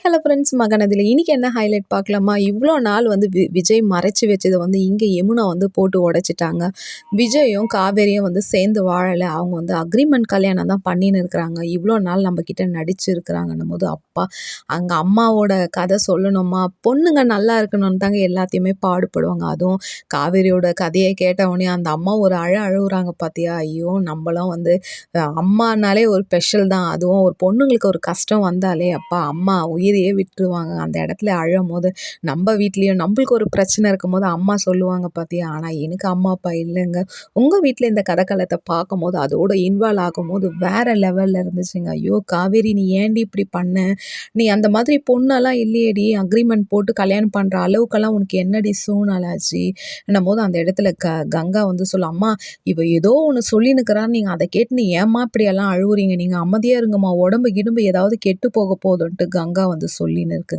Hello friends மகாநதில இன்னைக்கு என்ன highlight பார்க்கலாமா? இவ்வளோ நாள் வந்து விஜய் மறைச்சு வச்சத வந்து இங்க யமுனா வந்து போட்டு உடைச்சுட்டாங்க. விஜயும், காவேரியும் வந்து சேர்ந்து வாழல. அவங்க வந்து அக்ரீமெண்ட் கல்யாணம் தான் பண்ணின்னு இருக்கிறாங்க. இவ்வளோ நாள் நம்ம கிட்ட நடிச்சிருக்கிறாங்கன்னும்போது, அப்பா அங்க அம்மாவோட கதை சொல்லணுமா? பொண்ணுங்க நல்லா இருக்கணும்னு தாங்க எல்லாத்தையுமே பாடுபடுவாங்க. அதுவும் காவேரியோட கதைய கேட்டவுடனே அந்த அம்மா ஒரு அழுவுறாங்க பார்த்தியா? ஐயோ! நம்மலாம் வந்து அம்மானாலே ஒரு ஸ்பெஷல் தான். அதுவும் ஒரு பொண்ணுங்களுக்கு ஒரு கஷ்டம் வந்தாலே, அப்பா அம்மா உயிரையே விட்டுருவாங்க. அந்த இடத்துல அழும்போது, நம்ம வீட்லயும் நம்மளுக்கு ஒரு பிரச்சனை இருக்கும்போது அம்மா சொல்லுவாங்க பார்த்தியா? ஆனா எனக்கு அம்மா, அப்பா இல்லங்க. உங்க வீட்ல இந்த கதைக்களத்த பார்க்கும்போது, அதோட இன்வால்வ் ஆகும்போது வேற லெவல்ல இருந்துச்சுங்க. ஐயோ! காவேரி நீ ஏன்டி இப்படி பண்ண? நீ அந்த மாதிரி பொண்ணெல்லாம் இல்லையேடி! அக்ரீமெண்ட் போட்டு கல்யாணம் பண்ற அளவுக்கெல்லாம் உனக்கு என்னடி சூழ்நிலை ஆச்சு? என்னும்போது அந்த இடத்துல கங்கா வந்து சொல்லும், "அம்மா இவ ஏதோ ஒண்ணு சொல்லின்னுக்கிறா, நீங்க அத கேட்டு ஏம்மா இப்படியெல்லாம் அழுவுறீங்க? நீங்க அமைதியா இருங்கம்மா, உடம்பு கிடம்பு ஏதாவது கெட்டு போக போதுன்ட்டு" கங்கா வந்து சொல்லின்னு இருக்கு.